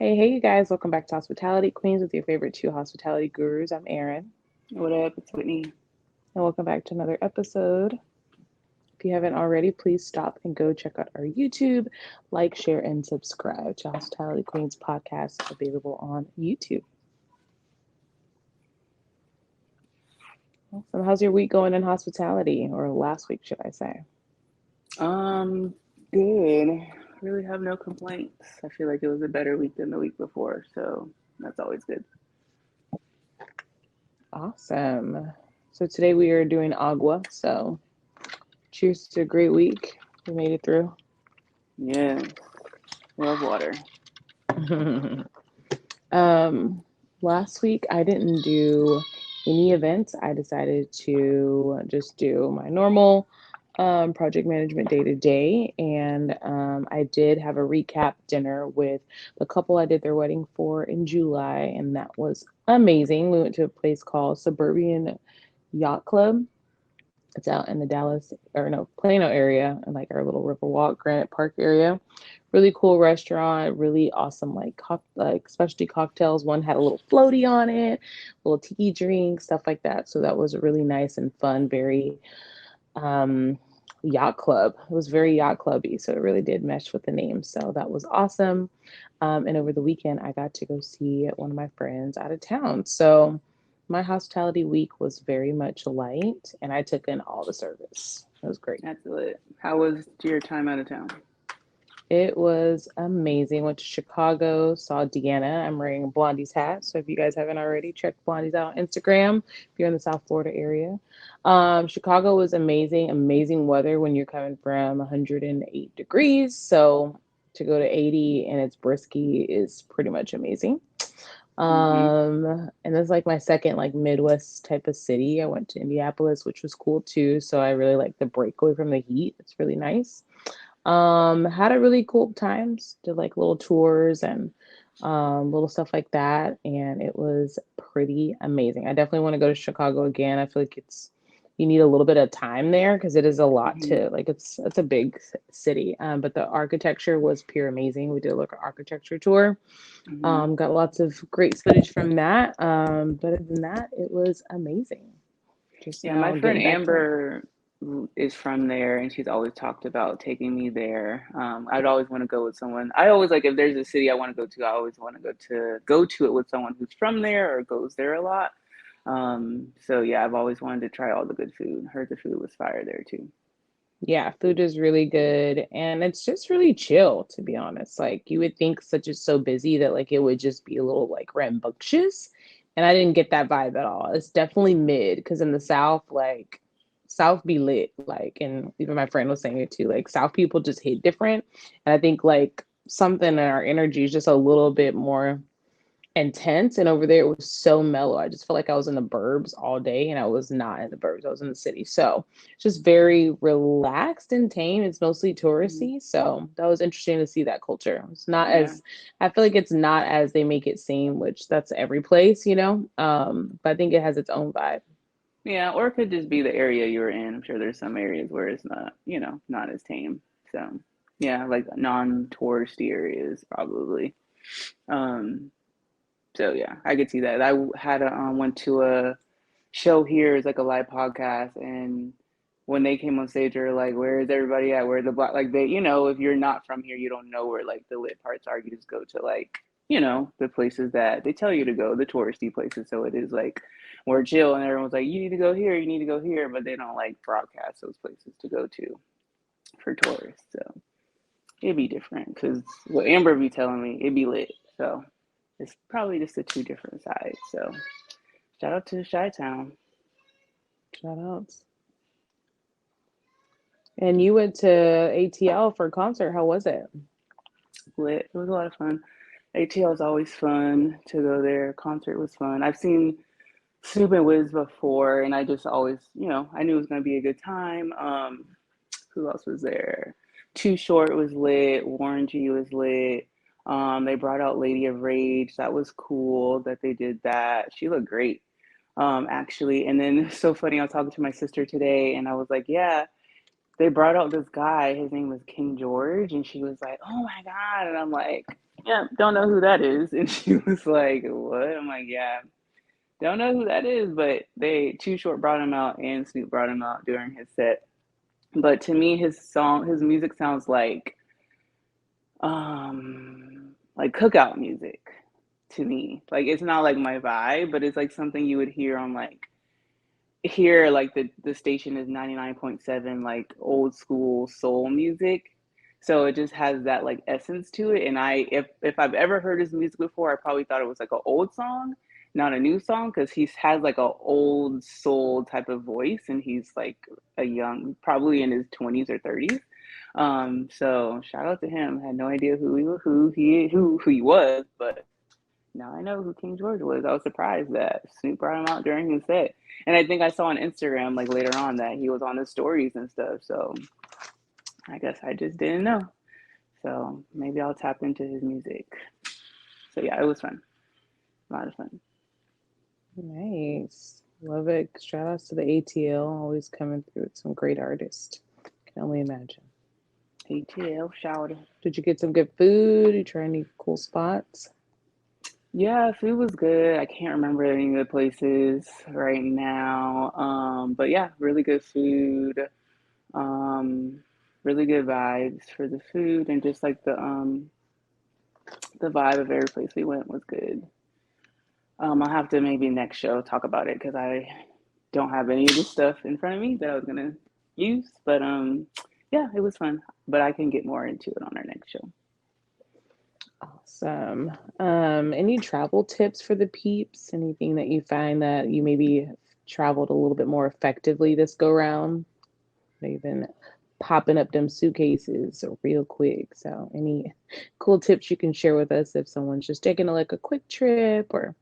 Hey, you guys. Welcome back to Hospitality Queens with your favorite two hospitality gurus. I'm Erin, What up? It's Whitney. and welcome back to another episode. If you haven't already, please stop and go check out our YouTube, like, share, and subscribe to Hospitality Queens podcast available on YouTube. Awesome. How's your week going in hospitality, or last week, should I say? Um, Good. Really have no complaints. I feel like it was a better week than the week before, so that's always good. Awesome. So today we are doing agua. So cheers to a great week. We made it through. Yes, love water. Um, Last week I didn't do any events. I decided to just do my normal project management day to day. And I did have a recap dinner with the couple I did their wedding for in July, and that was amazing. We went to a place called Suburban Yacht Club. It's out in the Dallas or no Plano area, in like our little Riverwalk Granite Park area. Really cool restaurant, really awesome like specialty cocktails. One had a little floaty on it, little tiki drink, stuff like that. So that was really nice and fun, very um yacht club. It was very yacht clubby, so it really did mesh with the name. So that was awesome. And over the weekend, I got to go see one of my friends out of town. So my hospitality week was very much light, and I took in all the service. It was great. That's lit. How was your time out of town? It was amazing. Went to Chicago, saw Deanna. I'm wearing Blondie's hat. So if you guys haven't already, check Blondie's out on Instagram if you're in the South Florida area. Chicago was amazing, amazing weather when you're coming from 108 degrees. So to go to 80 and it's brisky is pretty much amazing. Mm-hmm. And that's like my second like Midwest type of city. I went to Indianapolis, which was cool too. So I really like the break away from the heat. It's really nice. Had a really cool times, did like little tours and little stuff like that, and it was pretty amazing. I definitely want to go to Chicago again. I feel like it's you need a little bit of time there because it is a lot Mm-hmm. to like it's a big city. But the architecture was pure amazing. We did like an architecture tour. Mm-hmm. Got lots of great footage from that. But other than that, it was amazing. Just Yeah, my now friend getting back to it. Amber is from there, and she's always talked about taking me there. I'd always want to go with someone. I always like if there's a city I want to go to, I always want to go to it with someone who's from there or goes there a lot. So yeah, I've always wanted to try all the good food. Heard the food was fire there too. Yeah, food is really good and it's just really chill, to be honest. Like you would think such is so busy that like it would just be a little like rambunctious. And I didn't get that vibe at all. It's definitely mid because in the South, like South be lit. Like and even my friend was saying it too. Like South people just hit different. And I think like something in our energy is just a little bit more intense, and over there it was so mellow. I just felt like I was in the burbs all day, and I was not in the burbs. I was in the city. So it's just very relaxed and tame. It's mostly Hmm. touristy. So that was interesting to see that culture. It's not Yeah, as I feel like it's not as they make it seem, which that's every place, you know. But I think it has its own vibe. yeah, or it could just be the area you're in. I'm sure there's some areas where it's not, not as tame. So yeah, like non-touristy areas probably. Um, so yeah, I could see that. I had a went to a show here. It's like a live podcast, and when they came on stage, they were like, "Where is everybody at? Where the black?" Like they, if you're not from here, you don't know where like the lit parts are. You just go to like, the places that they tell you to go, the touristy places. So it is like more chill, and everyone's like, "You need to go here. You need to go here," but they don't like broadcast those places to go to for tourists. So it'd be different because what Amber be telling me, it'd be lit. So it's probably just the two different sides. So shout out to Chi Town. Shout outs. And you went to ATL for a concert. How was it? Lit. It was a lot of fun. ATL is always fun to go there. Concert was fun. I've seen Snoop and Wiz before, and I just always, I knew it was gonna be a good time. Who else was there? Too Short was lit. Warren G was lit. They brought out Lady of Rage. That was cool that they did that. She looked great, actually. And then it's so funny. I was talking to my sister today, and I was like, "Yeah, they brought out this guy. His name was King George," and she was like, "Oh my god!" And I'm like, yeah, don't know who that is. And she was like, what? I'm like, yeah, don't know who that is. But they, Too Short brought him out and Snoop brought him out during his set. But to me, his music sounds like cookout music to me. Like it's not like my vibe, but it's like something you would hear on like here, like the station is 99.7, like old school soul music. So it just has that like essence to it. And if I've ever heard his music before, I probably thought it was like an old song, not a new song, because he has like a old soul type of voice, and he's like a young, probably in his 20s or 30s. So shout out to him. I had no idea who he was, but now I know who King George was. I was surprised that Snoop brought him out during his set. And I think I saw on Instagram like later on that he was on his stories and stuff. So I guess I just didn't know. So maybe I'll tap into his music. So yeah, it was fun. A lot of fun. Nice. Love it. Shout outs to the ATL, always coming through with some great artists. Can only imagine. ATL shout. Did you get some good food? Did you try any cool spots? Yeah, food was good. I can't remember any of the places right now. But yeah, really good food. Um, really good vibes for the food, and just like the vibe of every place we went was good. I'll have to maybe next show talk about it because I don't have any of the stuff in front of me that I was gonna use. But yeah, it was fun. But I can get more into it on our next show. Awesome. Any travel tips for the peeps? Anything that you find that you maybe have traveled a little bit more effectively this go round? They've been popping up them suitcases real quick. So, any cool tips you can share with us if someone's just taking like a quick trip or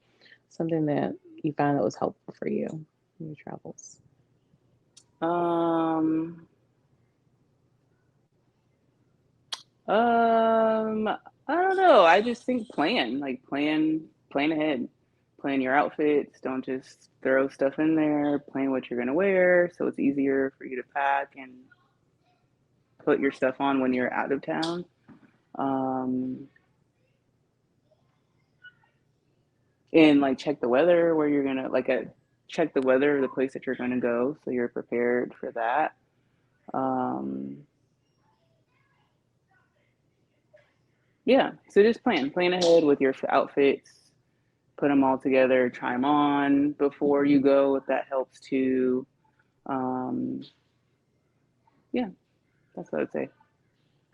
something that you found that was helpful for you in your travels? Um, I don't know. I just think plan ahead, plan your outfits. Don't just throw stuff in there. Plan what you're gonna wear, so it's easier for you to pack and put your stuff on when you're out of town. Um, and like check the weather where you're gonna check the weather of the place that you're gonna go, so you're prepared for that. Um, yeah, so just plan ahead with your outfits, put them all together, try them on before you go if that helps too. Um, yeah, that's what I'd say.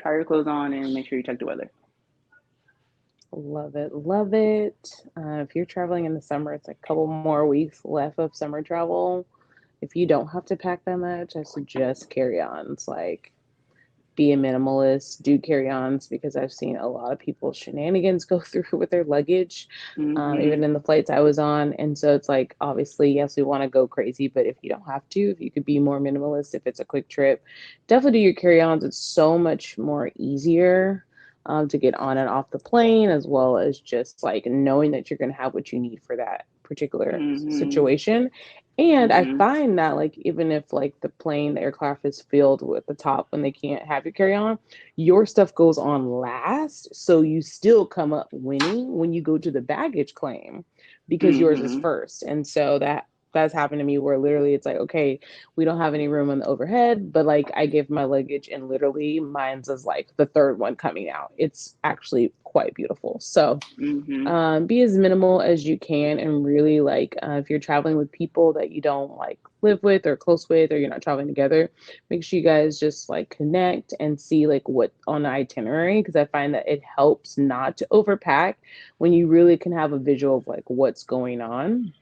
Try your clothes on and make sure you check the weather. Love it. Love it. If you're traveling in the summer, it's like a couple more weeks left of summer travel. If you don't have to pack that much, I suggest carry-ons. Like, be a minimalist, do carry-ons because I've seen a lot of people shenanigans go through with their luggage, Mm-hmm. even in the flights I was on. And so it's like, obviously, yes, we want to go crazy, but if you don't have to, if you could be more minimalist, if it's a quick trip, definitely do your carry-ons. It's so much more easier. To get on and off the plane, as well as just like knowing that you're going to have what you need for that particular Mm-hmm. situation. And I Mm-hmm. find that like even if like the plane, the aircraft is filled with the top when they can't have you carry on, your stuff goes on last. So you still come up winning when you go to the baggage claim because yours is Mm-hmm. first. And so that's happened to me where literally it's like, okay, we don't have any room on the overhead, but like I give my luggage and literally mine's is like the third one coming out. It's actually quite beautiful. So Mm-hmm. be as minimal as you can and really like if you're traveling with people that you don't like live with or close with or you're not traveling together, make sure you guys just like connect and see like what on the itinerary because I find that it helps not to overpack when you really can have a visual of like what's going on,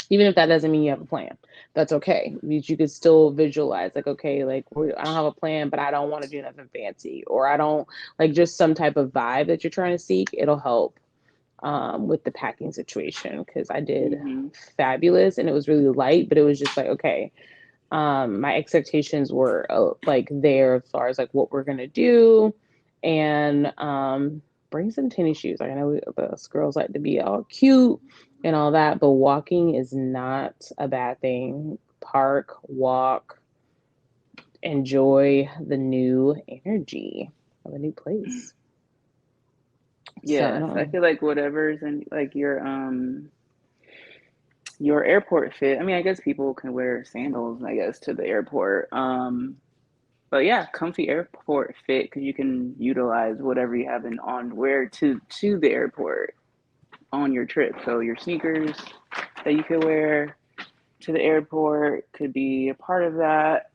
even if that doesn't mean you have a plan. That's okay. You could still visualize like, okay, like I don't have a plan, but I don't want to do nothing fancy, or I don't like just some type of vibe that you're trying to seek. It'll help with the packing situation because I did Mm-hmm. fabulous and it was really light, but it was just like, okay, my expectations were like there as far as like what we're gonna do, and bring some tennis shoes. Like I know the girls like to be all cute and all that, but walking is not a bad thing. Park, walk, enjoy the new energy of a new place. So I Yes, I don't. feel like whatever's in like your airport fit. I mean, I guess people can wear sandals, I guess, to the airport. But yeah, comfy airport fit because you can utilize whatever you have in on wear to the airport on your trip. So your sneakers that you could wear to the airport could be a part of that,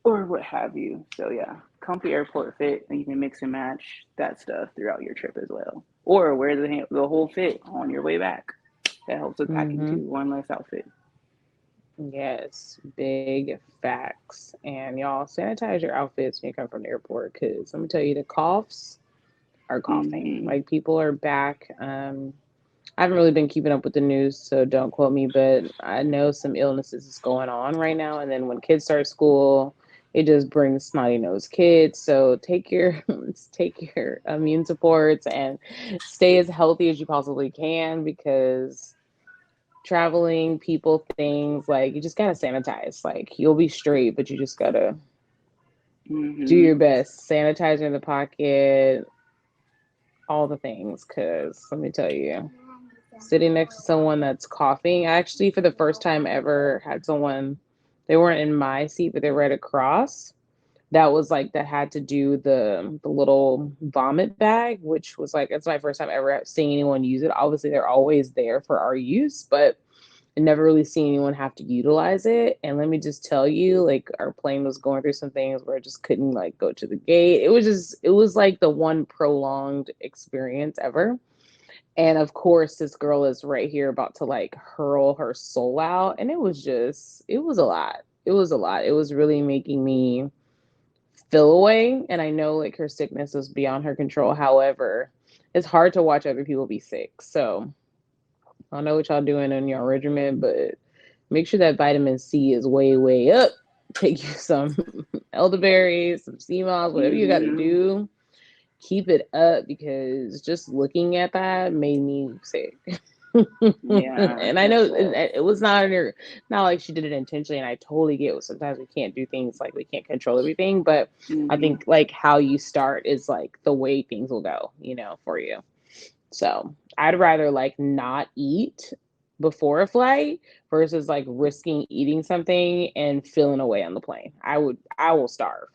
or what have you. So yeah, comfy airport fit, and you can mix and match that stuff throughout your trip as well, or wear the whole fit on your way back. That helps with packing Mm-hmm. too. One less outfit. Yes, big facts. And y'all sanitize your outfits when you come from the airport because let me tell you, the coughs are coughing. Mm-hmm. Like people are back. I haven't really been keeping up with the news, so don't quote me, but I know some illnesses is going on right now. And then when kids start school, it just brings snotty nosed kids. So take your take your immune supports and stay as healthy as you possibly can because traveling, people, things like you just gotta sanitize. Like you'll be straight, but you just gotta do Mm-hmm. your best. Sanitizer in the pocket, all the things. Cause let me tell you, sitting next to someone that's coughing. I actually, for the first time ever, had someone, they weren't in my seat, but they were right across. That was like, that had to do the little vomit bag, which was like, it's my first time ever seeing anyone use it. Obviously, they're always there for our use, but I never really seen anyone have to utilize it. And let me just tell you, like our plane was going through some things where it just couldn't like go to the gate. It was like the one prolonged experience ever. And of course, this girl is right here about to like hurl her soul out. And it was just, it was a lot. It was a lot. It was really making me feel away. And I know like her sickness was beyond her control. However, it's hard to watch other people be sick. So I don't know what y'all doing in your regimen, but make sure that vitamin C is way, way up. Take you some elderberries, some sea moss, whatever you got to Mm-hmm. do. Keep it up because just looking at that made me sick. Yeah, And I that know sucks. it was not her, not like she did it intentionally. And I totally get. Sometimes we can't do things like we can't control everything, but I Mm-hmm. think like how you start is like the way things will go, for you. So I'd rather like not eat before a flight versus like risking eating something and feeling away on the plane. I will starve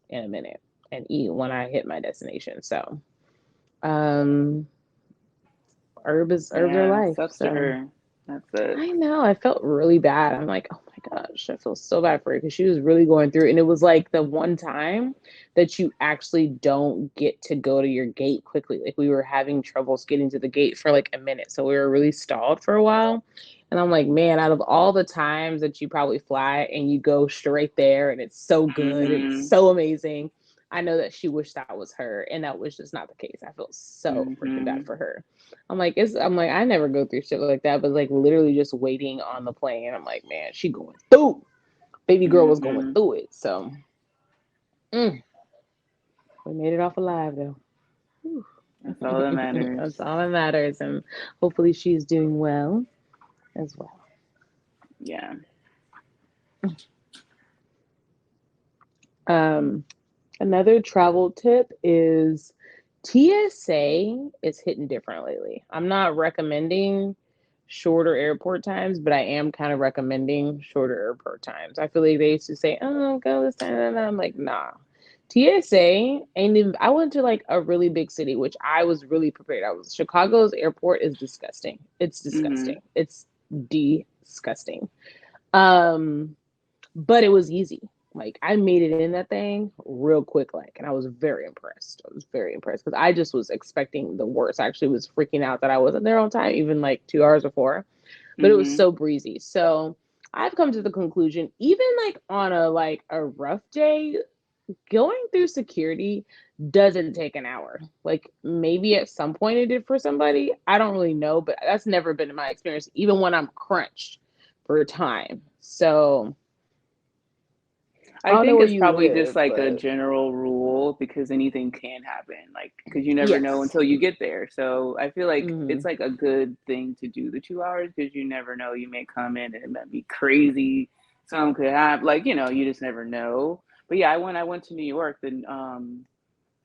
in a minute and eat when I hit my destination. So um herbs are Yeah, life. sucks to So her. That's it. I know I felt really bad. I'm like, oh my gosh, I feel so bad for her because she was really going through it. And it was like the one time that you actually don't get to go to your gate quickly. Like we were having troubles getting to the gate for like a minute. So we were really stalled for a while. And I'm like, man, out of all the times that you probably fly and you go straight there and it's so good and it's Mm-hmm. so amazing, I know that she wished that was her. And that was just not the case. I feel so freaking Mm-hmm. bad for her. I'm like, I never go through shit like that, but like literally just waiting on the plane. I'm like, man, she going through. Baby girl was going Mm-hmm. through it. So mm, we made it off alive though. Whew. That's all that matters. That's all that matters. And hopefully she's doing well as well. Yeah. Um, Another travel tip is TSA is hitting different lately. I'm not recommending shorter airport times, but I am kind of recommending shorter airport times. I feel like they used to say, "Oh, go this time," and I'm like, "Nah." TSA ain't even. I went to like a really big city, which I was really prepared. I was Chicago's airport is disgusting. It's Mm-hmm. disgusting. It's disgusting. Um, but it was easy. Like I made it in that thing real quick, like, and I was very impressed. I was very impressed because I just was expecting the worst. I actually was freaking out that I wasn't there on time, even like 2 hours before. But it was Mm-hmm. so breezy. So I've come to the conclusion, even like on a rough day, going through security doesn't take an hour. Like maybe at some point it did for somebody. I don't really know, but that's never been my experience, even when I'm crunched for time. So I I don't know think where it's you probably just live, like a but general rule because anything can happen, like because you never know yes. until you get there. So I feel like Hmm. it's like a good thing to do the 2 hours because you never know. You may come in and it might be crazy. Something could happen, like you just never know. But yeah, I went to New York, then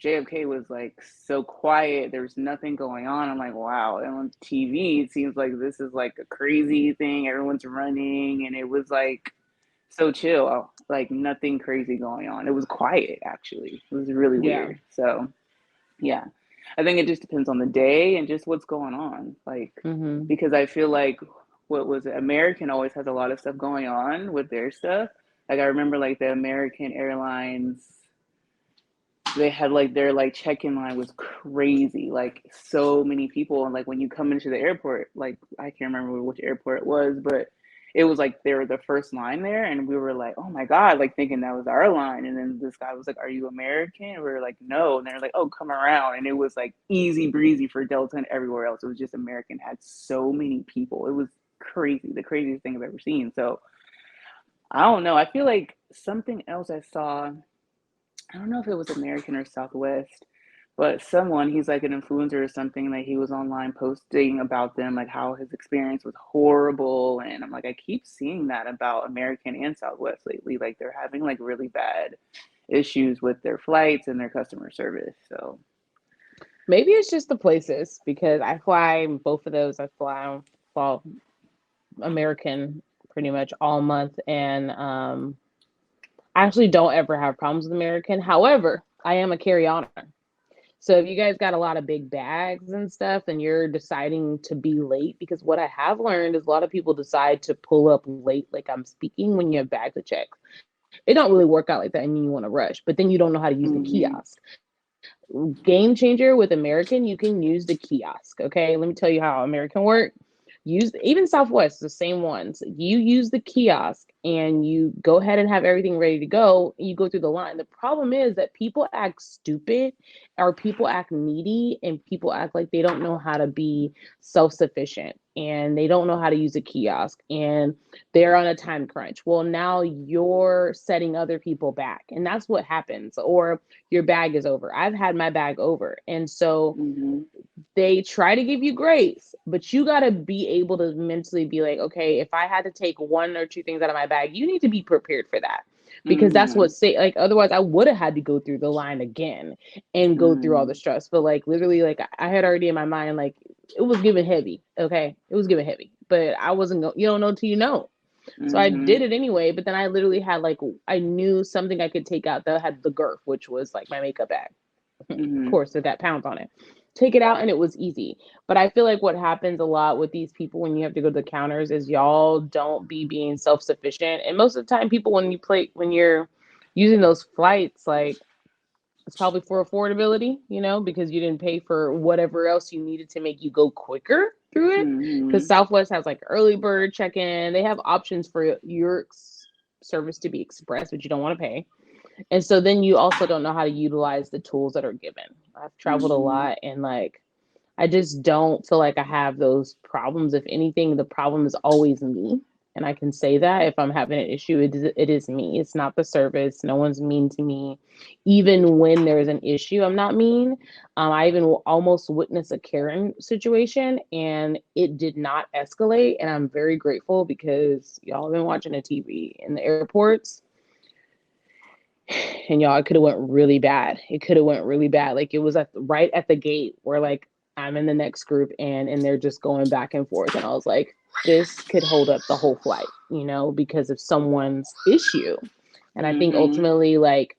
JFK was like so quiet. There was nothing going on. I'm like, wow. And on TV, it seems like this is like a crazy thing. Everyone's running, and it was like so chill, like nothing crazy going on. It was quiet, actually. It was really Yeah. weird. So, yeah, I think it just depends on the day and just what's going on. Like, Mm-hmm. because I feel like what was it? American always has a lot of stuff going on with their stuff. Like, I remember like the American Airlines, they had like their like check-in line was crazy, like so many people. And like when you come into the airport, like I can't remember which airport it was, but it was like they were the first line there, and we were like, oh my god, like thinking that was our line. And then this guy was like, are you American? And we were like, no. And they're like, oh, come around. And it was like easy breezy for Delta, and everywhere else it was just American had so many people. It was crazy, the craziest thing I've ever seen. So I don't know, I feel like something else I saw, I don't know if it was American or Southwest, but someone, he's like an influencer or something, like he was online posting about them, like how his experience was horrible. And I'm like, I keep seeing that about American and Southwest lately. Like they're having like really bad issues with their flights and their customer service. So, Maybe it's just the places because I fly both of those. I fly American pretty much all month, and I actually don't ever have problems with American. However, I am a carry-on. So if you guys got a lot of big bags and stuff and you're deciding to be late, because what I have learned is a lot of people decide to pull up late, like I'm speaking, when you have bags to check. It don't really work out like that and you want to rush, but then you don't know how to use the mm-hmm, kiosk. Game changer with American, you can use the kiosk. Okay, let me tell you how American work. Use even Southwest, the same ones. You use the kiosk and you go ahead and have everything ready to go. You go through the line. The problem is that people act stupid, or people act needy, and people act like they don't know how to be self-sufficient, and they don't know how to use a kiosk, and they're on a time crunch. Well, now you're setting other people back, and that's what happens. Or your bag is over. I've had my bag over. And so mm-hmm, they try to give you grace, but you got to be able to mentally be like, okay, if I had to take one or two things out of my bag, you need to be prepared for that. Because that's mm-hmm, what say like otherwise I would have had to go through the line again and go through all mm-hmm, the stress. But like literally, like I had already in my mind, like it was giving heavy. Okay. It was giving heavy. But I wasn't going, you don't know till you know. So I mm-hmm, did it anyway, but then I literally had like I knew something I could take out that had the girth, which was like my makeup bag. Of mm-hmm, course, it got pounds on it. Take it out and it was easy. But I feel like what happens a lot with these people when you have to go to the counters is y'all don't be being self sufficient. And most of the time, people when you're using those flights, like it's probably for affordability, because you didn't pay for whatever else you needed to make you go quicker through it. Because mm-hmm, Southwest has like early bird check in. They have options for your service to be express, but you don't want to pay. And so then you also don't know how to utilize the tools that are given. I've traveled a mm-hmm. lot and like I just don't feel like I have those problems. If anything, the problem is always me. And I can say that if I'm having an issue, it is me. It's not the service. No one's mean to me. Even when there's an issue, I'm not mean. I even almost witnessed a Karen situation and it did not escalate. And I'm very grateful because y'all have been watching the TV in the airports, and y'all, it could have went really bad. It could have went really bad. Like it was right at the gate where like I'm in the next group and they're just going back and forth, and I was like, this could hold up the whole flight, because of someone's issue. And I think Mm-hmm. ultimately, like,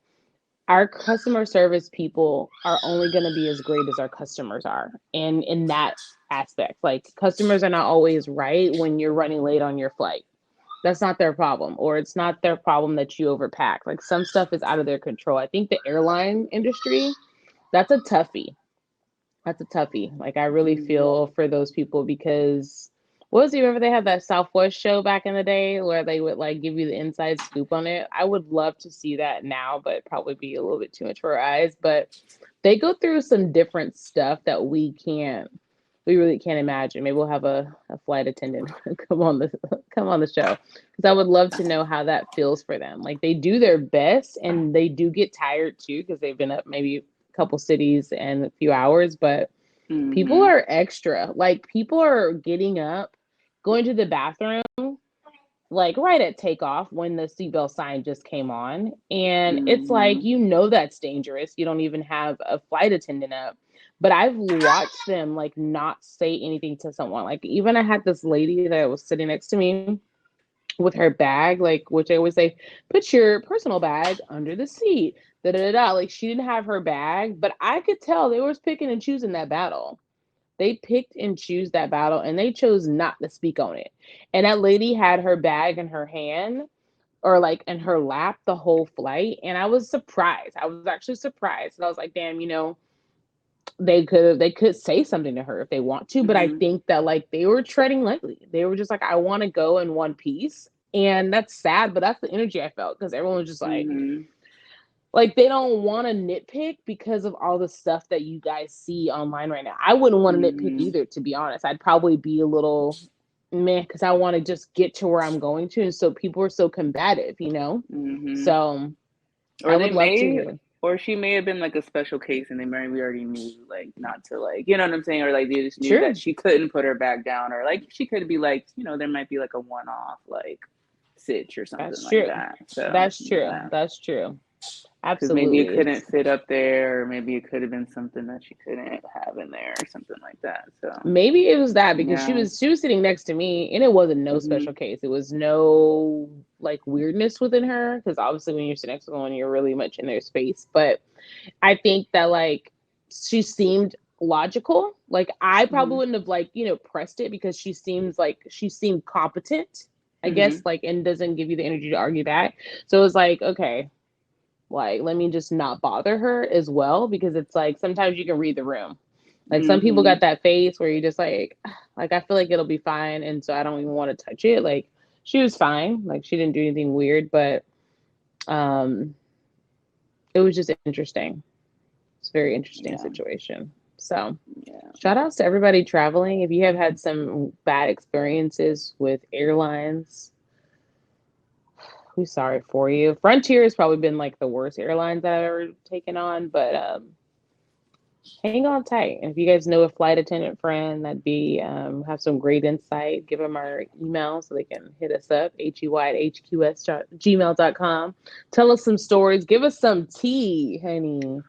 our customer service people are only going to be as great as our customers are, and in that aspect, like customers are not always right when you're running late on your flight. That's not their problem, or it's not their problem that you overpack. Like some stuff is out of their control. I think the airline industry, that's a toughie. That's a toughie. Like I really Mm-hmm. feel for those people because what was it? Remember they had that Southwest show back in the day where they would like give you the inside scoop on it. I would love to see that now, but probably be a little bit too much for our eyes. But they go through some different stuff that we really can't imagine. Maybe we'll have a flight attendant come on the show because I would love to know how that feels for them. Like they do their best and they do get tired too because they've been up maybe a couple cities and a few hours, but people Mm-hmm. are extra. Like people are getting up, going to the bathroom, like right at takeoff when the seatbelt sign just came on. And it's like, Mhm. that's dangerous. You don't even have a flight attendant up. But I've watched them like not say anything to someone. Like even I had this lady that was sitting next to me with her bag, like which I always say, put your personal bag under the seat. Da da da da. Like she didn't have her bag, but I could tell they was picking and choosing that battle. They picked and choose that battle and they chose not to speak on it. And that lady had her bag in her hand or like in her lap the whole flight. And I was surprised. I was actually surprised. And I was like, damn, they could say something to her if they want to, but I Mhm. think that like they were treading lightly. They were just like, I want to go in one piece. And that's sad, but that's the energy I felt because everyone was just Mhm. like they don't want to nitpick because of all the stuff that you guys see online right now. I wouldn't want to nitpick Mhm. either, to be honest. I'd probably be a little meh because I want to just get to where I'm going to. And so people are so combative. Mhm. So Or I they would love to may, hear. or she may have been like a special case, and they maybe already knew, like, not to, like, you know what I'm saying, or like they just knew that True. she couldn't put her back down, or like she could be like, there might be like a one-off like sitch or something That's like true. that. So That's true. yeah, That's true. because maybe it Absolutely. couldn't It's fit up there, or maybe it could have been something that she couldn't have in there, or something like that. So maybe it was that because she yeah. was she was sitting next to me and it wasn't no Mhm. special case. It was no like weirdness within her because obviously when you're sitting next to someone you're really much in their space. But I think that like she seemed logical. Like I probably Mhm. wouldn't have like, pressed it because she seemed competent, I guess, Mhm. like and doesn't give you the energy to argue back. So it was like, okay, like let me just not bother her as well because it's like sometimes you can read the room. Like some people got Mhm. that face where you just like I feel like it'll be fine and so I don't even want to touch it. Like she was fine. Like she didn't do anything weird, but um it was just interesting. It's a very interesting Yeah. situation. So, Yeah. shout outs to everybody traveling. If you have had some bad experiences with airlines, we're sorry for you. Frontier has probably been like the worst airlines I've ever taken on, but hang on tight. And if you guys know a flight attendant friend that be have some great insight, give them our email so they can hit us up, hey@hqs.gmail.com. Tell us some stories. Give us some tea, honey.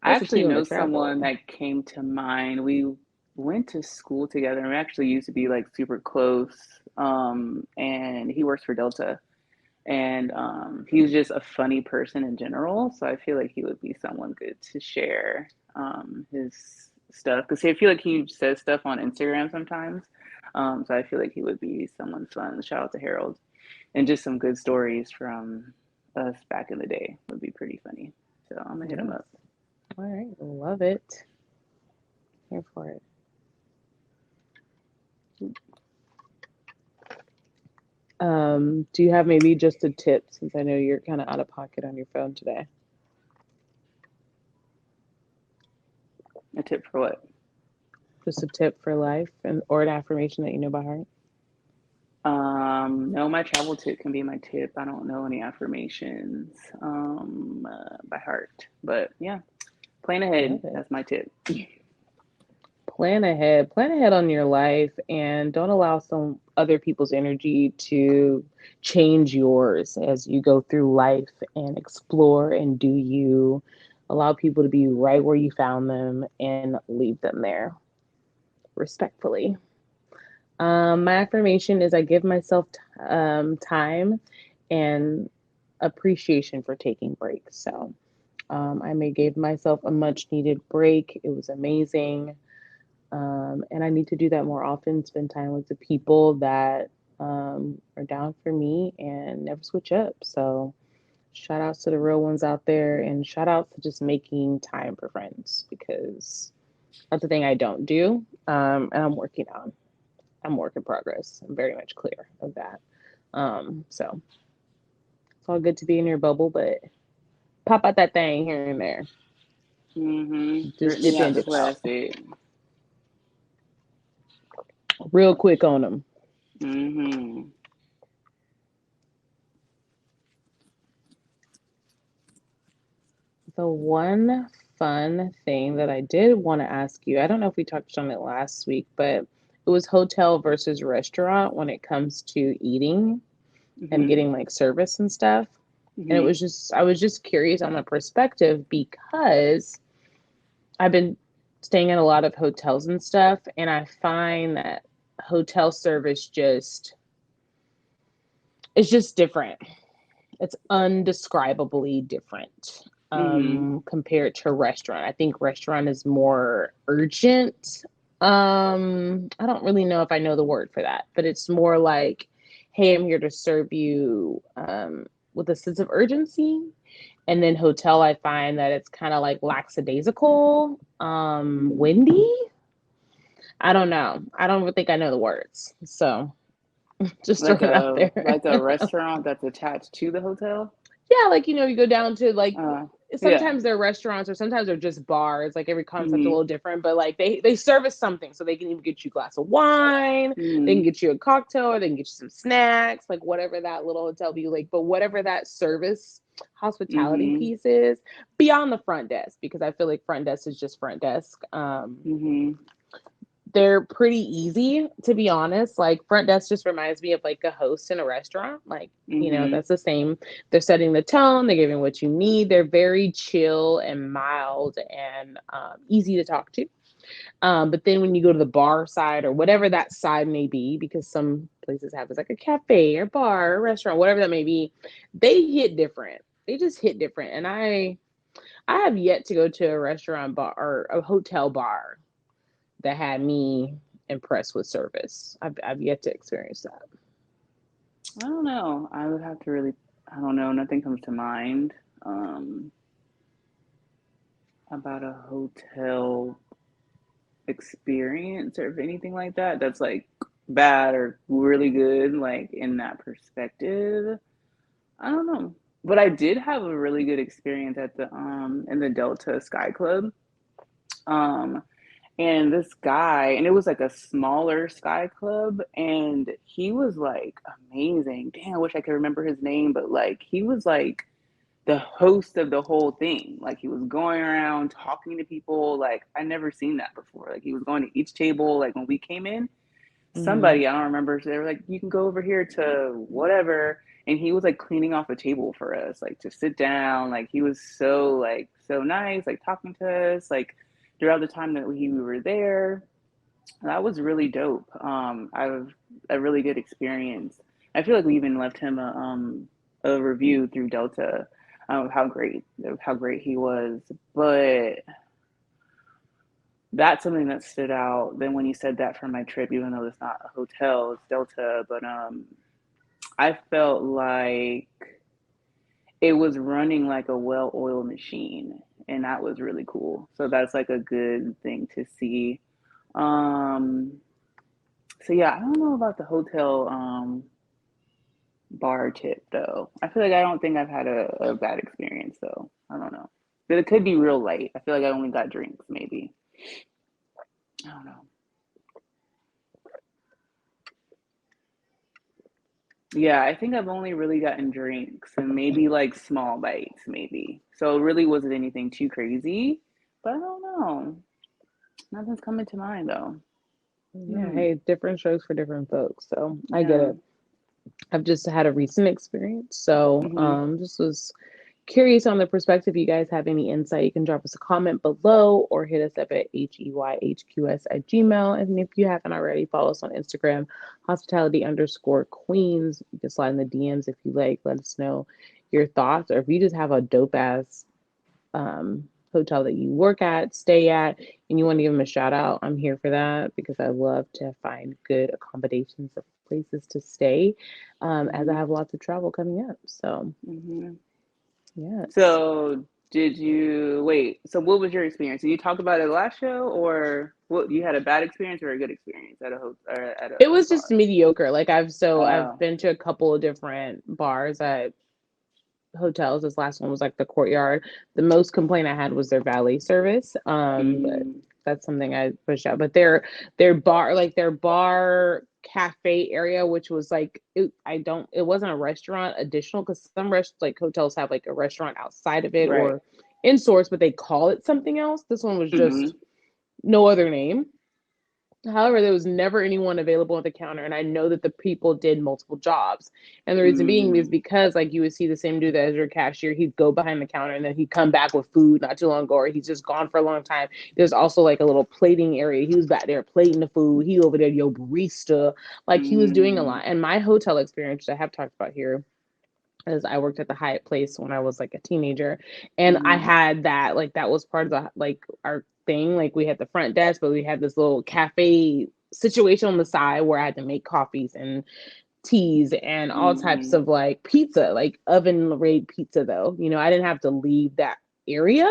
I What's the actually tea on the know someone travel? that came to mind. We went to school together, and we actually used to be like super close. And he works for Delta, and he's just a funny person in general. So I feel like he would be someone good to share his stuff because I feel like he says stuff on Instagram sometimes. So I feel like he would be someone fun. Shout out to Harold, and just some good stories from us back in the day would be pretty funny. So I'm gonna hit him Yes. up. All right. Love it. Here for it. Do you have maybe just a tip since I know you're kind of out of pocket on your phone today? A tip for what? Just a tip for life and or an affirmation that you know by heart? No, my travel tip can be my tip. I don't know any affirmations by heart, but yeah, plan ahead. Love it. That's my tip. Plan ahead. Plan ahead on your life and don't allow some other people's energy to change yours as you go through life and explore and do you. Allow people to be right where you found them and leave them there respectfully. My affirmation is I give myself time and appreciation for taking breaks. So I may give myself a much needed break. It was amazing. And I need to do that more often, spend time with the people that are down for me and never switch up. So shout outs to the real ones out there and shout outs to just making time for friends because that's the thing I don't do. And I'm working on. I'm work in progress. I'm very much clear of that. So it's all good to be in your bubble, but pop out that thing here and there. Hurt Just me dip out in, the dip out, plastic. real quick on them. Mm-hmm. The one fun thing that I did want to ask you, I don't know if we touched on it last week, but it was hotel versus restaurant when it comes to eating. and Mhm. getting like service and stuff. And Mhm. I was just curious on the perspective because I've been staying in a lot of hotels and stuff, and I find that hotel service just it's just different. It's undescribably different Mhm. compared to a restaurant. I think restaurant is more urgent. I don't really know if I know the word for that, but it's more like, hey, I'm here to serve you with a sense of urgency. And then hotel, I find that it's kind of like lackadaisical, windy. I don't know. I don't think I know the words. So just throw it out Like there. a restaurant that's attached to the hotel. Yeah, like you go down to like Uh, yeah. sometimes they're restaurants or sometimes they're just bars. Like every concept's a Mhm. little different, but like they service something, so they can even get you a glass of wine, they can Mhm. get you a cocktail, or they can get you some snacks, like whatever that little hotel be like. But whatever that service hospitality Mhm. piece is beyond the front desk, because I feel like front desk is just front desk. Mhm. They're pretty easy, to be honest. Like front desk just reminds me of like a host in a restaurant. Like, Mhm. that's the same. They're setting the tone, they're giving what you need. They're very chill and mild and easy to talk to. But then when you go to the bar side or whatever that side may be, because some places have it's like a cafe or bar or restaurant, whatever that may be, they hit different. They just hit different. And I have yet to go to a restaurant bar or a hotel bar that had me impressed with service. I've yet to experience that. I don't know. I would have to really. I don't know. Nothing comes to mind um, about a hotel experience or anything like that. That's like bad or really good. Like in that perspective, I don't know. But I did have a really good experience at the in the Delta Sky Club. Um, and this guy, and it was like a smaller Sky Club, and he was like amazing. Damn, I wish I could remember his name, but like he was like the host of the whole thing. Like he was going around talking to people. Like I never seen that before. Like he was going to each table. Like when we came in, Mm-hmm. somebody I don't remember. So they were like, "You can go over here to whatever," and he was like cleaning off a table for us, like to sit down. Like he was so nice, like talking to us, like throughout the time that we were there. That was really dope. I've a really good experience. I feel like we even left him a review through Delta of how great he was. But that's something that stood out. Then when you said that for my trip, even though it's not a hotel, it's Delta, but I felt like it was running like a well-oiled machine, and that was really cool. So that's like a good thing to see. Um, so yeah, I don't know about the hotel bar tip though. I feel like I don't think I've had a bad experience though. I don't know. But it could be real light. I feel like I only got drinks maybe. I don't know. Yeah, I think I've only really gotten drinks and maybe like small bites, maybe. So it really wasn't anything too crazy. But I don't know. Nothing's coming to mind though. Yeah, Hmm. hey, different strokes for different folks. So I get Yeah. it. I've just had a recent experience. So Hmm. just was curious on the perspective. If you guys have any insight, you can drop us a comment below or hit us up at heyhqs@gmail. And if you haven't already, follow us on Instagram, hospitality_queens. You can slide in the DMs if you like. Let us know your thoughts, or if you just have a dope ass hotel that you work at, stay at, and you want to give them a shout out, I'm here for that because I love to find good accommodations of places to stay as I Hmm. have lots of travel coming up. So, Hmm. yes. So did you wait? So what was your experience? Did you talk about it last show, or what? You had a bad experience or a good experience at a or at It a was just bar? mediocre. Like I've Oh. been to a couple of different bars at hotels. This last one was like the Courtyard. The most complaint I had was their valet service. But Mm, that's something I push out. But their bar cafe area, which was like it wasn't a restaurant additional because some like hotels have like a restaurant outside of it right. or in source, but they call it something else. This one was Hmm. just no other name. However, there was never anyone available at the counter, and I know that the people did multiple jobs. And the reason being is because, like, you would see the same dude that is your cashier. He'd go behind the counter, and then he'd come back with food not too long ago, or he's just gone for a long time. There's also like a little plating area. He was back there plating the food. He over there, yo, barista. Like, he was doing a lot. And my hotel experience, which I have talked about here, as I worked at the Hyatt Place when I was like a teenager, and I had that, like, that was part of the, like, our thing. Like, we had the front desk, but we had this little cafe situation on the side where I had to make coffees and teas and all types of like pizza, like oven made pizza though. You know, I didn't have to leave that area,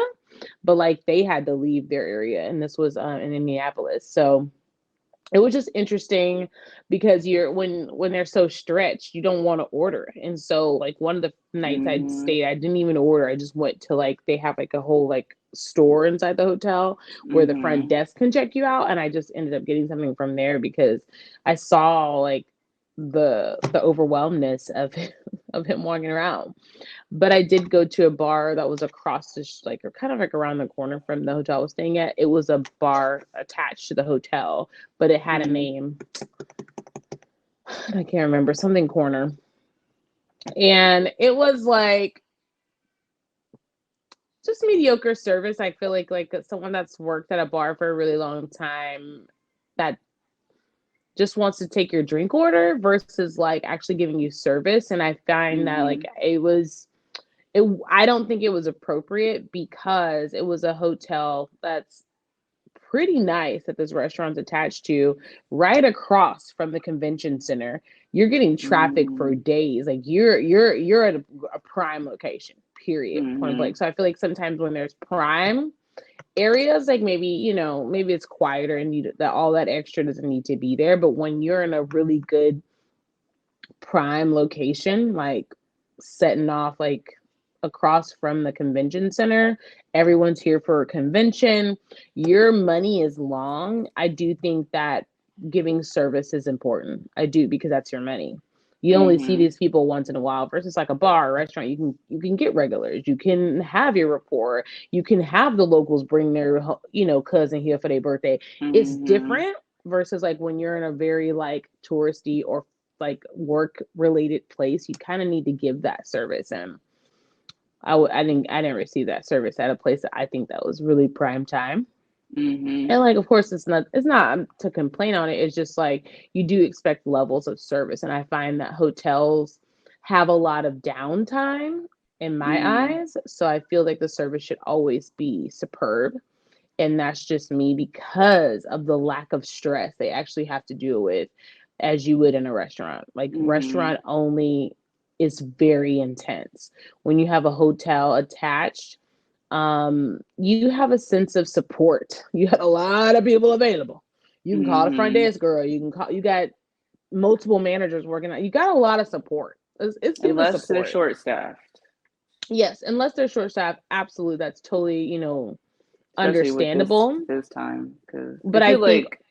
but like they had to leave their area, and this was in Indianapolis. So it was just interesting because you're when they're so stretched, you don't want to order. And so like one of the nights I'd stayed, I didn't even order. I just went to, like, they have like a whole like store inside the hotel where the front desk can check you out, and I just ended up getting something from there because I saw like the overwhelmness of him walking around. But I did go to a bar that was across the like, or kind of like around the corner from the hotel I was staying at. It was a bar attached to the hotel, but it had a name. I can't remember, something corner. And it was like just mediocre service. I feel like someone that's worked at a bar for a really long time that just wants to take your drink order versus like actually giving you service. And I find that like I don't think it was appropriate because it was a hotel that's pretty nice that this restaurant's attached to, right across from the convention center. You're getting traffic for days. Like you're at a prime location, period, point blank. So I feel like sometimes when there's prime areas, like maybe, you know, maybe it's quieter and that all that extra doesn't need to be there. But when you're in a really good prime location, like setting off like across from the convention center, everyone's here for a convention, your money is long. I do think that giving service is important. I do, because that's your money. You only see these people once in a while versus like a bar or restaurant. You can get regulars. You can have your rapport. You can have the locals bring their, you know, cousin here for their birthday. It's different versus like when you're in a very like touristy or like work related place. You kind of need to give that service. And I didn't receive that service at a place that I think that was really prime time. And like, of course, it's not to complain on it. It's just like you do expect levels of service, and I find that hotels have a lot of downtime in my eyes. So I feel like the service should always be superb, and that's just me because of the lack of stress they actually have to deal with, as you would in a restaurant. Like restaurant only is very intense. When you have a hotel attached, you have a sense of support. You have a lot of people available. You can call the front desk girl. You got multiple managers working on. You got a lot of support. It's giving Unless they're support. short staffed. Yes, unless they're short staffed, absolutely, that's totally, you know, Especially with understandable. this time, because But I I feel think like,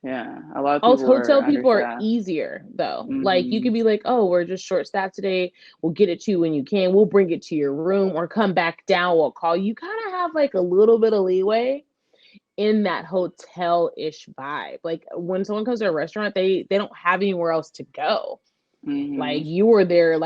yeah, a lot of also people are hotel people are understaffed. easier though. Like you could be like, oh, we're just short staffed today. We'll get it to you when you can. We'll bring it to your room or come back down. We'll call you. Kind of have like a little bit of leeway in that hotel-ish vibe. Like when someone comes to a restaurant, they don't have anywhere else to go. Like you were their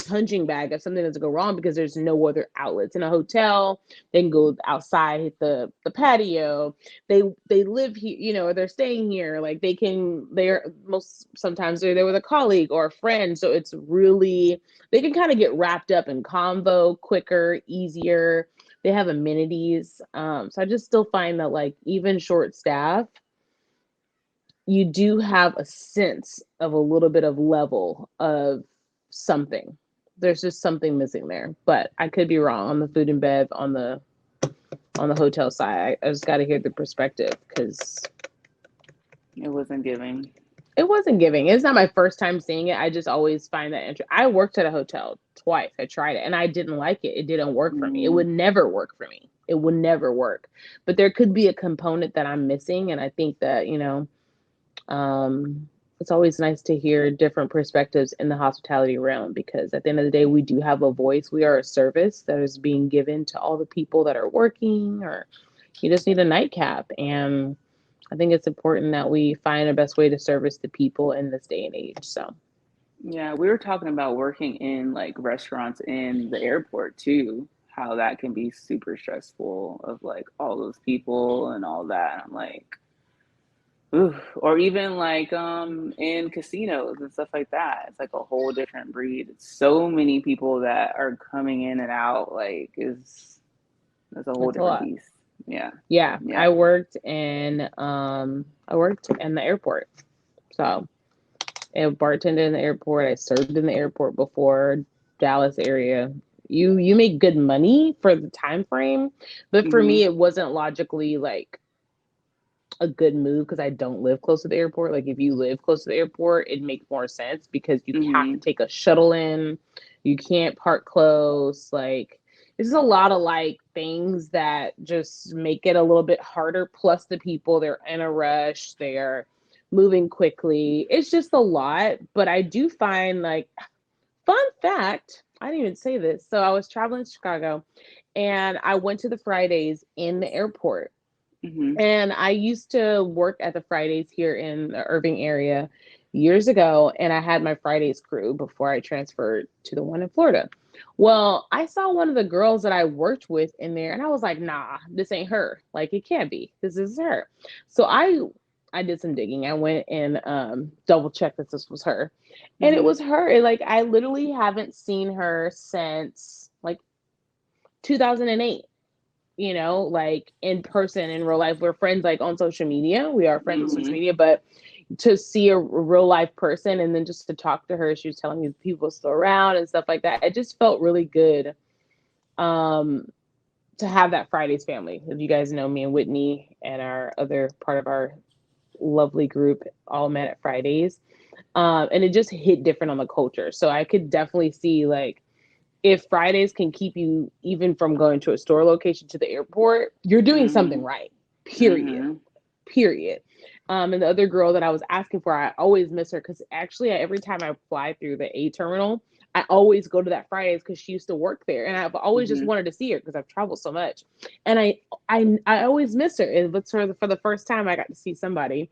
punching bag if something doesn't go wrong, because there's no other outlets. In a hotel, they can go outside, hit the patio. They live here, you know, or they're staying here. Like they're most sometimes they're there with a colleague or a friend. So it's really, they can kind of get wrapped up in convo quicker, easier. They have amenities. So I just still find that like even short staff, you do have a sense of a little bit of level of something. There's just something missing there, but I could be wrong on the food and bev on the hotel side. I just got to hear the perspective because It wasn't giving. it wasn't giving. It's not my first time seeing it. I just always find that interesting. I worked at a hotel twice. I tried it and I didn't like it. It didn't work for me. It would never work for me. It would never work. But there could be a component that I'm missing, and I think that, you know, it's always nice to hear different perspectives in the hospitality realm, because at the end of the day, we do have a voice. We are a service that is being given to all the people that are working, or you just need a nightcap. And I think it's important that we find the best way to service the people in this day and age. So, Yeah, we were talking about working in like restaurants in the airport too, how that can be super stressful of like all those people and all that. I'm like, ooh, or even like in casinos and stuff like that. It's like a whole different breed. It's so many people that are coming in and out, like is that's a whole it's a different lot. beast. Yeah. Yeah, Yeah. I worked in the airport. So, I bartended in the airport. I served in the airport before, Dallas area. You make good money for the time frame, but for me Mhm. it wasn't logically like a good move because I don't live close to the airport. Like if you live close to the airport, it makes more sense because you have to Mhm. take a shuttle in. You can't park close. Like this is a lot of like things that just make it a little bit harder. Plus the people, they're in a rush. They're moving quickly. It's just a lot. But I do find like fun fact, I didn't even say this. So I was traveling to Chicago and I went to the Fridays in the airport, Mhm. and I used to work at the Fridays here in the Irving area years ago, and I had my Fridays crew before I transferred to the one in Florida. Well, I saw one of the girls that I worked with in there, and I was like, "Nah, this ain't her. Like, it can't be. This is her." So I did some digging. I went and double checked that this was her, and it Mhm. was her. And, like, I literally haven't seen her since like 2008, like in person in real life. We're friends like on social media. We are friends on social Mhm. media, but to see a real life person and then just to talk to her, she was telling me people still around and stuff like that. It just felt really good um to have that Fridays family. If you guys know, me and Whitney and our other part of our lovely group all met at Fridays. And it just hit different on the culture. So I could definitely see like if Fridays can keep you even from going to a store location to the airport, you're doing something Mhm. right. Period. Mhm. Period. And the other girl that I was asking for, I always miss her because actually, every time I fly through the A terminal, I always go to that Fridays because she used to work there, and I've always just Mhm. wanted to see her because I've traveled so much, and I always miss her. And it's for the first time I got to see somebody,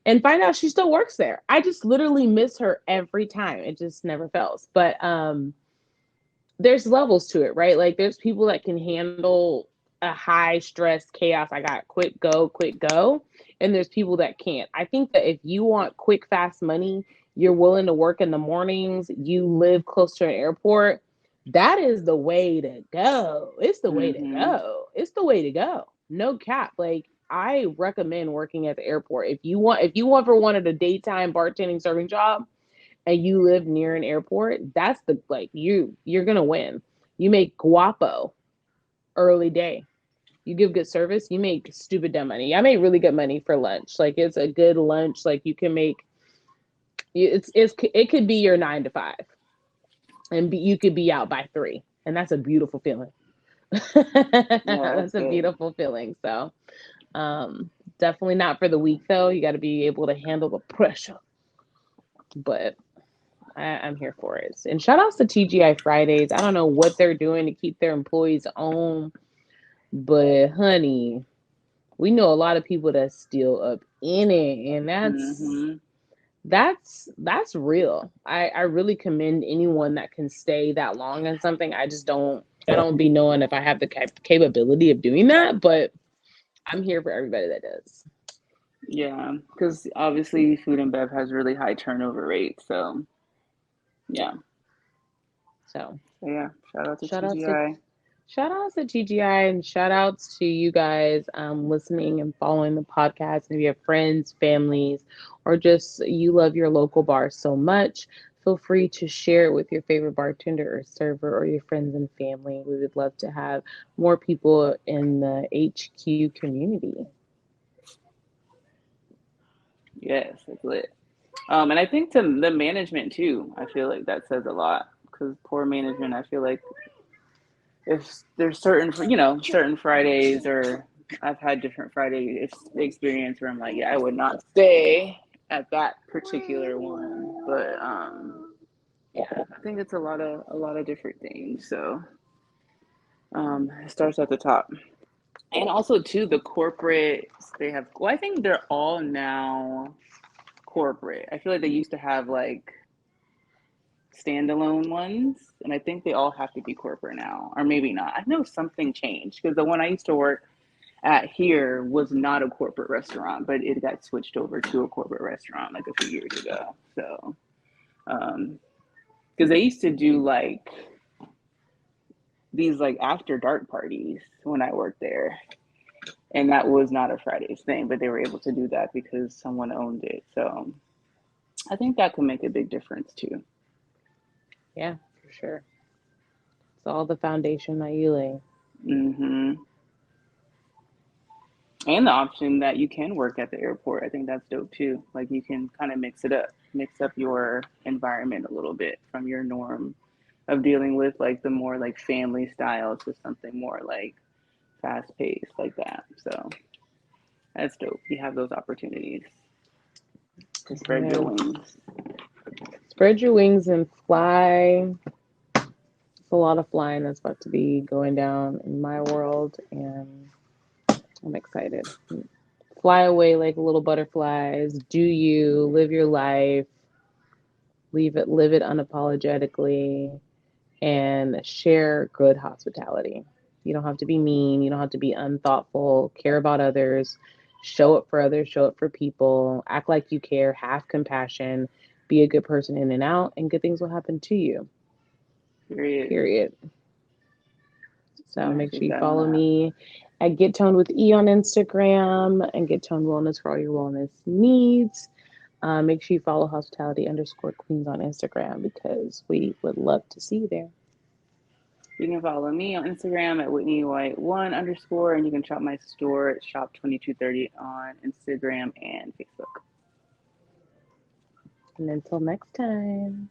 and find out she still works there. I just literally miss her every time. It just never fails. But there's levels to it, right? Like there's people that can handle a high stress chaos. I got quick go. And there's people that can't. I think that if you want quick, fast money, you're willing to work in the mornings, you live close to an airport, that is the way to go. It's the way to Mhm. go. It's the way to go. No cap. Like I recommend working at the airport. If you ever wanted a daytime bartending serving job, and you live near an airport, that's the like you're gonna win. You make guapo early day. You give good service, you make stupid dumb money. I made really good money for lunch. Like it's a good lunch. Like you can make it could be your 9 to 5, and you could be out by 3, and that's a beautiful feeling. Yeah, that's That's a good. beautiful feeling. So definitely not for the weak though. You got to be able to handle the pressure. But I'm here for it. And shout outs to TGI Fridays. I don't know what they're doing to keep their employees on, but honey, we know a lot of people that's still up in it, and Mhm. that's real. I really commend anyone that can stay that long in something. I don't be knowing if I have the capability of doing that, but I'm here for everybody that does. Yeah, because obviously food and bev has really high turnover rates. So yeah. So So yeah, shout out to shout outs to TGI. shout outs to TGI, and shout outs to you guys listening and following the podcast. And if you have friends, families, or just you love your local bar so much, feel free to share it with your favorite bartender or server or your friends and family. We would love to have more people in the HQ community. Yes, it's lit. And I think to the management too, I feel like that says a lot because poor management. I feel like if there's certain Fridays or I've had different Friday experience where I'm like, yeah, I would not stay at that particular one, but yeah, I think it's a lot of different things. So it starts at the top. And also too, the corporate they have. Well, I think they're all now corporate. I feel like they used to have like standalone ones, and I think they all have to be corporate now, or maybe not. I know something changed because the one I used to work at here was not a corporate restaurant, but it got switched over to a corporate restaurant like a few years ago. So, because they used to do like these like after dark parties when I worked there, and that was not a Fridays thing, but they were able to do that because someone owned it. So I think that could make a big difference too. Yeah, for sure. It's all the foundation that you lay. Hmm. And the option that you can work at the airport, I think that's dope too. Like you can kind of mix up your environment a little bit from your norm of dealing with like the more like family style to something more like fast paced like that. So that's dope. You have those opportunities to spread your Yeah. wings. Spread your wings and fly. It's a lot of flying that's about to be going down in my world, and I'm excited. Fly away like little butterflies. Do you live your life? Live it unapologetically, and share good hospitality. You don't have to be mean. You don't have to be unthoughtful. Care about others. Show up for others. Show up for people. Act like you care. Have compassion. Be a good person in and out, and good things will happen to you. Period. Period. I'm So make actually sure you setting follow that. me at Get Toned with E on Instagram and Get Toned Wellness for all your wellness needs. Make sure you follow hospitality_queens on Instagram because we would love to see you there. You can follow me on Instagram at WhitneyWhite1_ and you can shop my store at shop2230 on Instagram and Facebook. And until next time.